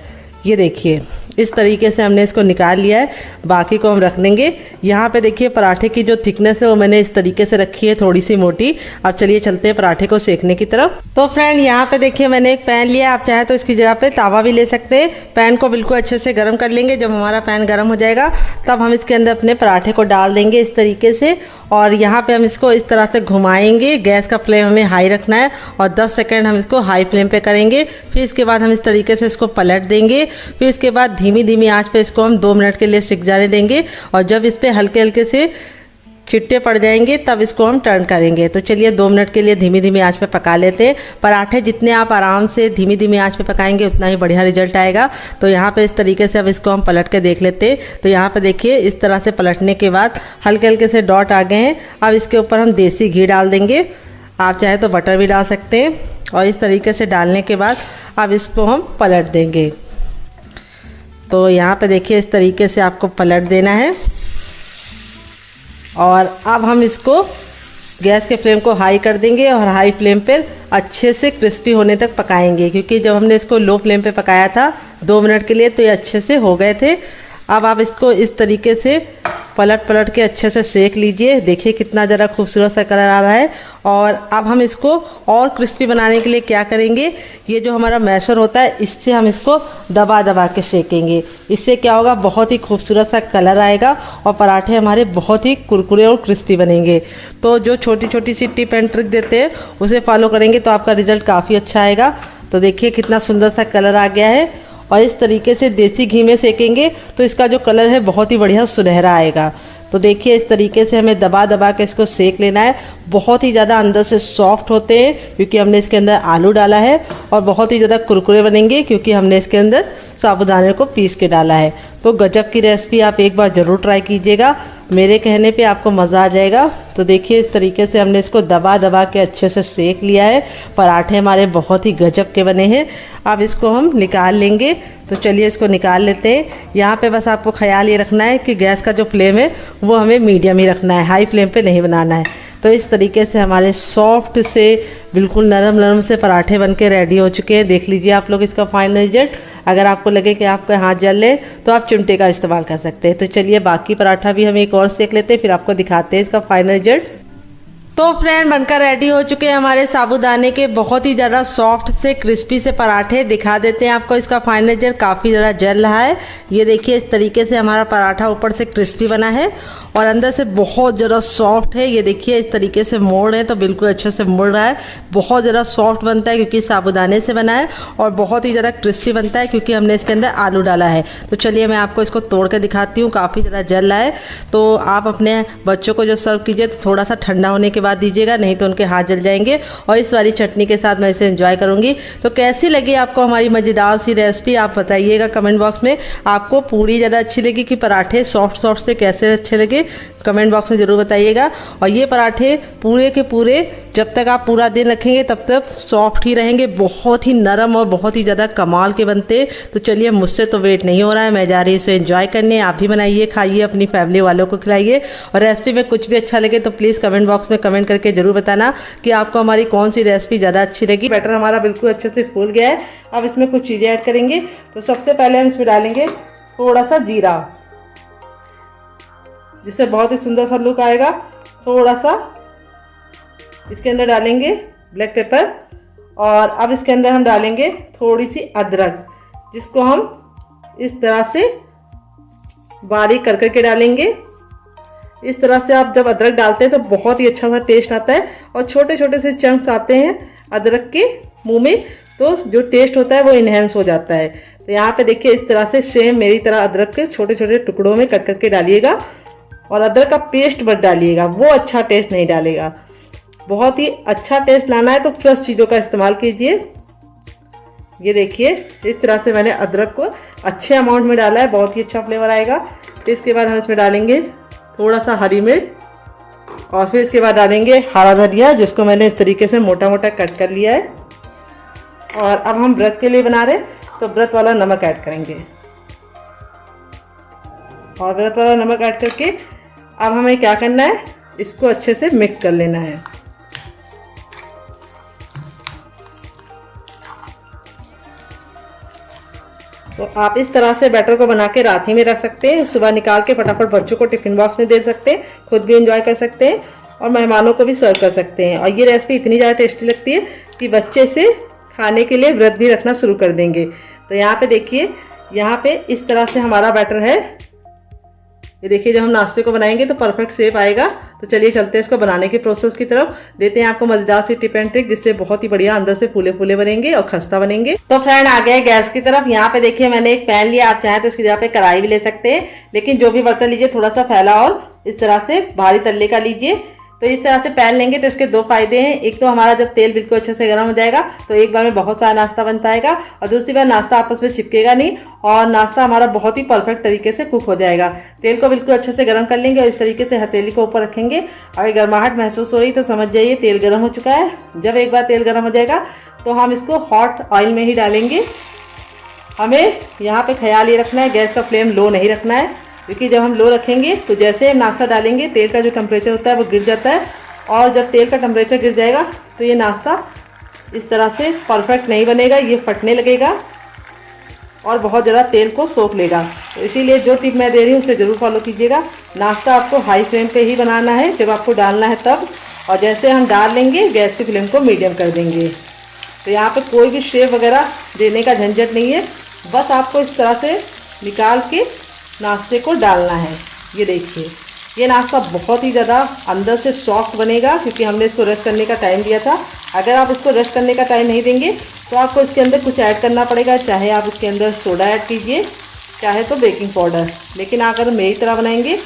ये देखिए इस तरीके से हमने इसको निकाल लिया है, बाकी को हम रख देंगे। यहाँ पे देखिए पराठे की जो थिकनेस है वो मैंने इस तरीके से रखी है, थोड़ी सी मोटी। अब चलिए चलते हैं पराठे को सेकने की तरफ। तो फ्रेंड यहाँ पे देखिए मैंने एक पैन लिया, आप चाहे तो इसकी जगह पे तावा भी ले सकते हैं। पैन को बिल्कुल अच्छे से गर्म कर लेंगे। जब हमारा पैन गर्म हो जाएगा तब हम इसके अंदर अपने पराठे को डाल देंगे इस तरीके से। और यहाँ पे हम इसको इस तरह से घुमाएंगे। गैस का फ्लेम हमें हाई रखना है और 10 सेकंड हम इसको हाई फ्लेम पे करेंगे। फिर इसके बाद हम इस तरीके से इसको पलट देंगे। फिर इसके बाद धीमी धीमी आंच पे इसको हम 2 मिनट के लिए सिक जाने देंगे। और जब इस पर हल्के हल्के से छिट्टे पड़ जाएंगे तब इसको हम टर्न करेंगे। तो चलिए 2 मिनट के लिए धीमी धीमी आंच पे पका लेते हैं। पराठे जितने आप आराम से धीमी धीमी आंच पे पकाएंगे उतना ही बढ़िया रिजल्ट आएगा। तो यहाँ पे इस तरीके से अब इसको हम पलट के देख लेते हैं। तो यहाँ पे देखिए इस तरह से पलटने के बाद हल्के हल्के से डॉट आ गए हैं। अब इसके ऊपर हम देसी घी डाल देंगे, आप चाहे तो बटर भी डाल सकते हैं। और इस तरीके से डालने के बाद अब इसको हम पलट देंगे। तो यहाँ पे देखिए इस तरीके से आपको पलट देना है। और अब हम इसको गैस के फ्लेम को हाई कर देंगे और हाई फ्लेम पर अच्छे से क्रिस्पी होने तक पकाएंगे, क्योंकि जब हमने इसको लो फ्लेम पे पकाया था 2 मिनट के लिए तो ये अच्छे से हो गए थे। अब आप इसको इस तरीके से पलट के अच्छे से सेक लीजिए। देखिए कितना ज़रा खूबसूरत सा कलर आ रहा है। और अब हम इसको और क्रिस्पी बनाने के लिए क्या करेंगे, ये जो हमारा मैशर होता है इससे हम इसको दबा दबा के सेकेंगे। इससे क्या होगा, बहुत ही खूबसूरत सा कलर आएगा और पराठे हमारे बहुत ही कुरकुरे और क्रिस्पी बनेंगे। तो जो छोटी छोटी सी टिप एंड ट्रिक देते हैं उसे फॉलो करेंगे तो आपका रिजल्ट काफ़ी अच्छा आएगा। तो देखिए कितना सुंदर सा कलर आ गया है। और इस तरीके से देसी घी में सेकेंगे तो इसका जो कलर है बहुत ही बढ़िया सुनहरा आएगा। तो देखिए इस तरीके से हमें दबा दबा के इसको सेक लेना है। बहुत ही ज़्यादा अंदर से सॉफ्ट होते हैं क्योंकि हमने इसके अंदर आलू डाला है, और बहुत ही ज़्यादा कुरकुरे बनेंगे क्योंकि हमने इसके अंदर साबूदाने को पीस के डाला है। तो गजब की रेसिपी आप एक बार ज़रूर ट्राई कीजिएगा, मेरे कहने पे आपको मज़ा आ जाएगा। तो देखिए इस तरीके से हमने इसको दबा दबा के अच्छे से सेक लिया है। पराठे हमारे बहुत ही गजब के बने हैं। अब इसको हम निकाल लेंगे। तो चलिए इसको निकाल लेते हैं। यहाँ पे बस आपको ख्याल ये रखना है कि गैस का जो फ्लेम है वो हमें मीडियम ही रखना है, हाई फ्लेम पे नहीं बनाना है। तो इस तरीके से हमारे सॉफ्ट से बिल्कुल नरम नरम से पराठे बन के रेडी हो चुके हैं। देख लीजिए आप लोग इसका फाइनल रिजल्ट। अगर आपको लगे कि आपका हाथ जल ले तो आप चिमटे का इस्तेमाल कर सकते हैं। तो चलिए बाकी पराठा भी हम एक और सेक लेते हैं, फिर आपको दिखाते हैं इसका फाइनल रिजल्ट। तो फ्रेंड बनकर रेडी हो चुके हैं हमारे साबूदाने के बहुत ही ज़्यादा सॉफ्ट से क्रिस्पी से पराठे। दिखा देते हैं आपको इसका फाइनल रिजल्ट। काफ़ी ज़्यादा जल रहा है, ये देखिए इस तरीके से हमारा पराठा ऊपर से क्रिस्पी बना है और अंदर से बहुत ज़्यादा सॉफ्ट है। ये देखिए इस तरीके से मोड़ है तो बिल्कुल अच्छे से मुड़ रहा है। बहुत ज़्यादा सॉफ्ट बनता है क्योंकि साबूदाने से बना है, और बहुत ही ज़्यादा क्रिस्पी बनता है क्योंकि हमने इसके अंदर आलू डाला है। तो चलिए मैं आपको इसको तोड़ कर दिखाती हूँ। काफ़ी ज़्यादा जल रहा है। तो आप अपने बच्चों को जब सर्व कीजिए तो थोड़ा सा ठंडा होने के बाद दीजिएगा, नहीं तो उनके हाथ जल जाएंगे। और इस वाली चटनी के साथ मैं इसे एंजॉय करूँगी। तो कैसी लगी आपको हमारी मज़ेदार सी रेसिपी आप बताइएगा कमेंट बॉक्स में। आपको पूरी ज़्यादा अच्छी लगी कि पराठे सॉफ्ट सॉफ्ट से कैसे अच्छे लगे, कमेंट बॉक्स में ज़रूर बताइएगा। और ये पराठे पूरे के पूरे जब तक आप पूरा दिन रखेंगे तब तक सॉफ्ट ही रहेंगे। बहुत ही नरम और बहुत ही ज़्यादा कमाल के बनते। तो चलिए मुझसे तो वेट नहीं हो रहा है, मैं जा रही हूँ इसे एंजॉय करने। आप भी बनाइए, खाइए, अपनी फैमिली वालों को खिलाइए। और रेसिपी में कुछ भी अच्छा लगे तो प्लीज़ कमेंट बॉक्स में कमेंट करके ज़रूर बताना कि आपको हमारी कौन सी रेसिपी ज़्यादा अच्छी लगी। बैटर हमारा बिल्कुल अच्छे से फूल गया है। अब इसमें कुछ चीज़ें ऐड करेंगे। तो सबसे पहले हम इसमें डालेंगे थोड़ा सा जीरा, जिससे बहुत ही सुंदर सा लुक आएगा। थोड़ा सा इसके अंदर डालेंगे ब्लैक पेपर, और अब इसके अंदर हम डालेंगे थोड़ी सी अदरक, जिसको हम इस तरह से बारीक कर करके डालेंगे। इस तरह से आप जब अदरक डालते हैं तो बहुत ही अच्छा सा टेस्ट आता है, और छोटे छोटे से चंक्स आते हैं अदरक के मुंह में, तो जो टेस्ट होता है वो इन्हेंस हो जाता है। तो यहाँ पे देखिए इस तरह से सेम मेरी तरह अदरक के छोटे छोटे टुकड़ों में कट करके डालिएगा। और अदरक का पेस्ट मत डालिएगा, वो अच्छा टेस्ट नहीं डालेगा। बहुत ही अच्छा टेस्ट लाना है तो फ्रेश चीज़ों का इस्तेमाल कीजिए। ये देखिए इस तरह से मैंने अदरक को अच्छे अमाउंट में डाला है, बहुत ही अच्छा फ्लेवर आएगा। तो इसके बाद हम इसमें डालेंगे थोड़ा सा हरी मिर्च, और फिर इसके बाद डालेंगे हरा धनिया, जिसको मैंने इस तरीके से मोटा मोटा कट कर लिया है। और अब हम व्रत के लिए बना रहे तो व्रत वाला नमक ऐड करेंगे, और व्रत वाला नमक ऐड करके अब हमें क्या करना है, इसको अच्छे से मिक्स कर लेना है। तो आप इस तरह से बैटर को बना के रात ही में रख सकते हैं, सुबह निकाल के फटाफट बच्चों को टिफिन बॉक्स में दे सकते हैं, खुद भी एंजॉय कर सकते हैं और मेहमानों को भी सर्व कर सकते हैं। और ये रेसिपी इतनी ज़्यादा टेस्टी लगती है कि बच्चे इसे खाने के लिए व्रत भी रखना शुरू कर देंगे। तो यहाँ पे देखिए, यहाँ पे इस तरह से हमारा बैटर है। ये देखिए जब हम नाश्ते को बनाएंगे तो परफेक्ट शेप आएगा। तो चलिए चलते हैं इसको बनाने के प्रोसेस की तरफ। देते हैं आपको मजेदार सी टिप एंड ट्रिक जिससे बहुत ही बढ़िया अंदर से फूले फूले बनेंगे और खस्ता बनेंगे। तो फ्रेंड आ गए गैस की तरफ। यहाँ पे देखिए मैंने एक पैन लिया, आप चाहें तो इसकी जगह पे कढ़ाई भी ले सकते हैं, लेकिन जो भी बर्तन लीजिए थोड़ा सा फैला और इस तरह से भारी तल्ले का लीजिए। तो इस तरह से पैन लेंगे तो इसके दो फायदे हैं। एक तो हमारा जब तेल बिल्कुल अच्छे से गर्म हो जाएगा तो एक बार में बहुत सारा नाश्ता बन पाएगा, और दूसरी बार नाश्ता आपस में चिपकेगा नहीं और नाश्ता हमारा बहुत ही परफेक्ट तरीके से कुक हो जाएगा। तेल को बिल्कुल अच्छे से गर्म कर लेंगे और इस तरीके से हथेली को ऊपर रखेंगे। अगर गर्माहट महसूस हो रही तो समझ जाइए तेल गर्म हो चुका है। जब एक बार तेल गर्म हो जाएगा तो हम इसको हॉट ऑयल में ही डालेंगे। हमें यहाँ पे ख्याल ये रखना है गैस का फ्लेम लो नहीं रखना है, क्योंकि जब हम लो रखेंगे तो जैसे हम नाश्ता डालेंगे तेल का जो टेम्परेचर होता है वो गिर जाता है, और जब तेल का टेम्परेचर गिर जाएगा तो ये नाश्ता इस तरह से परफेक्ट नहीं बनेगा, ये फटने लगेगा और बहुत ज़्यादा तेल को सोख लेगा। तो इसीलिए जो टिप मैं दे रही हूँ उसे ज़रूर फॉलो कीजिएगा। नाश्ता आपको हाई फ्लेम पे ही बनाना है जब आपको डालना है तब, और जैसे हम डाल लेंगे गैस की फ्लेम को मीडियम कर देंगे। तो यहाँ पे कोई भी शेप वगैरह देने का झंझट नहीं है, बस आपको इस तरह से निकाल के नाश्ते को डालना है। ये देखिए ये नाश्ता बहुत ही ज़्यादा अंदर से सॉफ्ट बनेगा, क्योंकि हमने इसको रेस्ट करने का टाइम दिया था। अगर आप इसको रेस्ट करने का टाइम नहीं देंगे तो आपको इसके अंदर कुछ ऐड करना पड़ेगा, चाहे आप इसके अंदर सोडा ऐड कीजिए, चाहे तो बेकिंग पाउडर। लेकिन अगर मेरी तरह बनाएंगे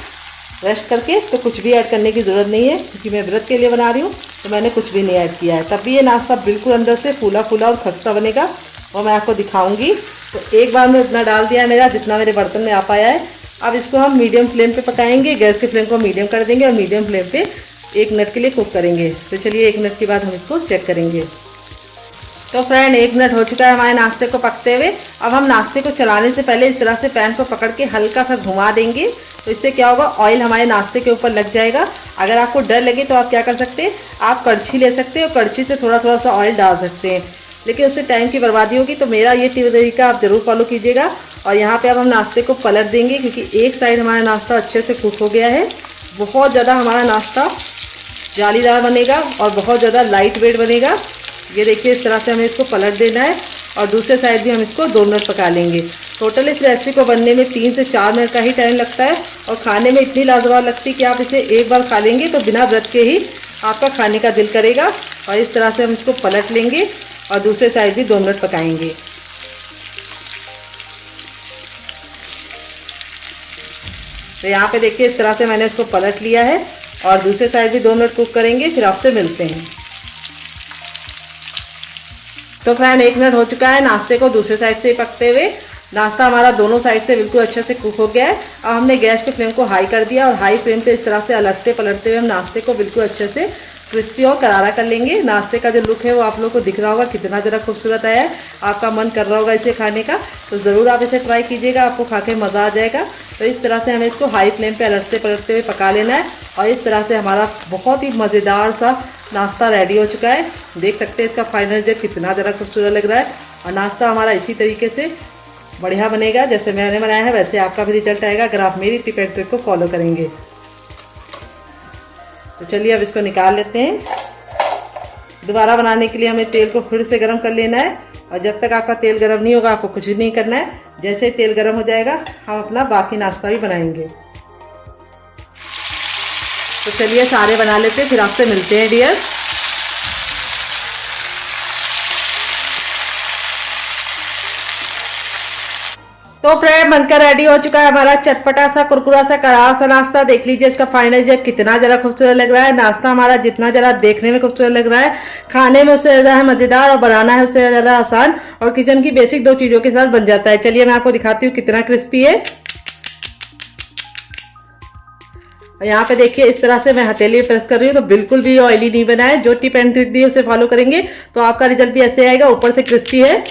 रेस्ट करके तो कुछ भी ऐड करने की ज़रूरत नहीं है, क्योंकि मैं व्रत के लिए बना रही हूँ तो मैंने कुछ भी नहीं ऐड किया है। तब भी ये नाश्ता बिल्कुल अंदर से फूला फूला और खस्ता बनेगा, और मैं आपको दिखाऊंगी। तो एक बार में उतना डाल दिया है मेरा जितना मेरे बर्तन में आ पाया है। अब इसको हम मीडियम फ्लेम पे पकाएंगे, गैस के फ्लेम को मीडियम कर देंगे और मीडियम फ्लेम पे 1 मिनट के लिए कुक करेंगे। तो चलिए 1 मिनट के बाद हम इसको चेक करेंगे। तो फ्रेंड 1 मिनट हो चुका है हमारे नाश्ते को पकते हुए। अब हम नाश्ते को चलाने से पहले इस तरह से पैन को पकड़ के हल्का सा घुमा देंगे, तो इससे क्या होगा ऑयल हमारे नाश्ते के ऊपर लग जाएगा। अगर आपको डर लगे तो आप क्या कर सकते हैं, आप कड़छी ले सकते हैं और कड़छी से थोड़ा थोड़ा सा ऑयल डाल सकते हैं, लेकिन उससे टाइम की बर्बादी होगी। तो मेरा ये तरीका आप ज़रूर फॉलो कीजिएगा। और यहाँ पे अब हम नाश्ते को पलट देंगे, क्योंकि एक साइड हमारा नाश्ता अच्छे से कुक हो गया है। बहुत ज़्यादा हमारा नाश्ता जालीदार बनेगा और बहुत ज़्यादा लाइट वेट बनेगा। ये देखिए इस तरह से हमें इसको पलट देना है, और दूसरे साइड भी हम इसको 2 मिनट पका लेंगे। टोटल इस रेसिपी को बनने में 3 से 4 मिनट का ही टाइम लगता है, और खाने में इतनी लाजवाब लगती है कि आप इसे एक बार खा लेंगे तो बिना व्रत के ही आपका खाने का दिल करेगा। और इस तरह से हम इसको पलट लेंगे और दूसरे साइड भी 2 मिनट पकाएंगे। तो यहाँ पे देखिए इस तरह से मैंने इसको पलट लिया है, और दूसरे साइड भी 2 मिनट कुक करेंगे, फिर आपसे मिलते हैं। तो फ्रेंड 1 मिनट हो चुका है नाश्ते को दूसरे साइड से पकते हुए। नाश्ता हमारा दोनों साइड से बिल्कुल अच्छे से कुक हो गया है। अब हमने गैस के फ्लेम को हाई कर दिया, और हाई फ्लेम पे इस तरह से अलटते पलटते हुए हम नाश्ते को बिल्कुल अच्छे से क्रिस्पी और करारा कर लेंगे। नाश्ते का जो लुक है वो आप लोगों को दिख रहा होगा कितना ज़रा खूबसूरत आया है। आपका मन कर रहा होगा इसे खाने का, तो ज़रूर आप इसे ट्राई कीजिएगा, आपको खा के मज़ा आ जाएगा। तो इस तरह से हमें इसको हाई फ्लेम पे अलटते पलटते हुए पका लेना है, और इस तरह से हमारा बहुत ही मज़ेदार सा नाश्ता रेडी हो चुका है। देख सकते हैं इसका फाइनल रिजल्ट कितना ज़रा खूबसूरत लग रहा है, और नाश्ता हमारा इसी तरीके से बढ़िया बनेगा जैसे मैंने बनाया है, वैसे आपका भी रिजल्ट आएगा अगर आप मेरी टिप एंड ट्रिक को फॉलो करेंगे। तो चलिए अब इसको निकाल लेते हैं। दोबारा बनाने के लिए हमें तेल को फिर से गर्म कर लेना है, और जब तक आपका तेल गर्म नहीं होगा आपको कुछ भी नहीं करना है। जैसे ही तेल गर्म हो जाएगा हम अपना बाकी नाश्ता भी बनाएंगे। तो चलिए सारे बना लेते हैं, फिर आपसे मिलते हैं डियर। तो फ्रेंड बनकर रेडी हो चुका है हमारा चटपटा सा कुरकुरा सा करारा सा नाश्ता। देख लीजिए इसका फाइनल जो कितना जरा खूबसूरत लग रहा है। नाश्ता हमारा जितना जरा देखने में खूबसूरत लग रहा है, खाने में उससे ज्यादा है मजेदार, और बनाना है उससे ज्यादा आसान, और किचन की बेसिक 2 चीजों के साथ बन जाता है। चलिए मैं आपको दिखाती हूँ कितना क्रिस्पी है। यहाँ पे देखिए इस तरह से मैं हथेली प्रेस कर रही हूँ तो बिल्कुल भी ऑयली नहीं बना है। जो टिप एंड ट्रिक दी है उसे फॉलो करेंगे तो आपका रिजल्ट भी ऐसे आएगा। ऊपर से क्रिस्पी है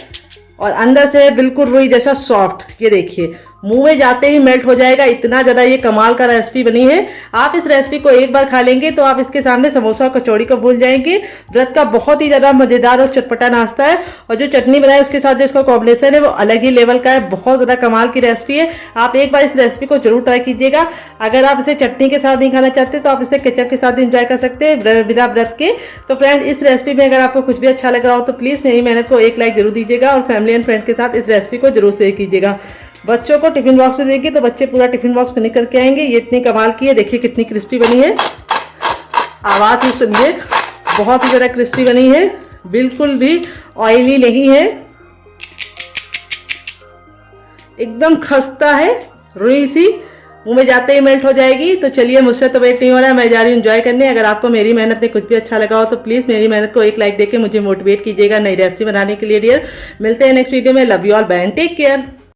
और अंदर से बिल्कुल रुई जैसा सॉफ्ट। ये देखिए मुंह में जाते ही मेल्ट हो जाएगा, इतना ज्यादा ये कमाल का रेसिपी बनी है। आप इस रेसिपी को एक बार खा लेंगे तो आप इसके सामने समोसा और कचौड़ी को भूल जाएंगे। व्रत का बहुत ही ज्यादा मजेदार और चटपटा नाश्ता है, और जो चटनी बनाए उसके साथ जो इसका कॉम्बिनेशन है वो अलग ही लेवल का है। बहुत ज्यादा कमाल की रेसिपी है। आप एक बार इस रेसिपी को जरूर ट्राई कीजिएगा। अगर आप इसे चटनी के साथ नहीं खाना चाहते तो आप इसे केचप के साथ एंजॉय कर सकते हैं बिना व्रत के। तो फ्रेंड इस रेसिपी में अगर आपको कुछ भी अच्छा लग रहा हो तो प्लीज मेरी मेहनत को एक लाइक जरूर दीजिएगा, और फैमिली एंड फ्रेंड के साथ इस रेसिपी को जरूर शेयर कीजिएगा। बच्चों को टिफिन बॉक्स में देंगे तो बच्चे पूरा टिफिन बॉक्स फिनिश करके आएंगे। ये इतनी कमाल की है, देखिए कितनी क्रिस्पी बनी है, आवाज ही सुनिए, बहुत ही ज़्यादा क्रिस्पी बनी है, बिल्कुल भी ऑयली नहीं है, एकदम खस्ता है, रुई सी मुंह में जाते ही मेल्ट हो जाएगी। तो चलिए, मुझसे तो वेट नहीं हो रहा है, मैं जा रही हूँ एंजॉय करने। अगर आपको मेरी मेहनत में कुछ भी अच्छा लगा हो तो प्लीज़ मेरी मेहनत को एक लाइक देके मुझे मोटिवेट कीजिएगा नई रेसिपी बनाने के लिए डियर। मिलते हैं नेक्स्ट वीडियो में। Love you all, bye and take care.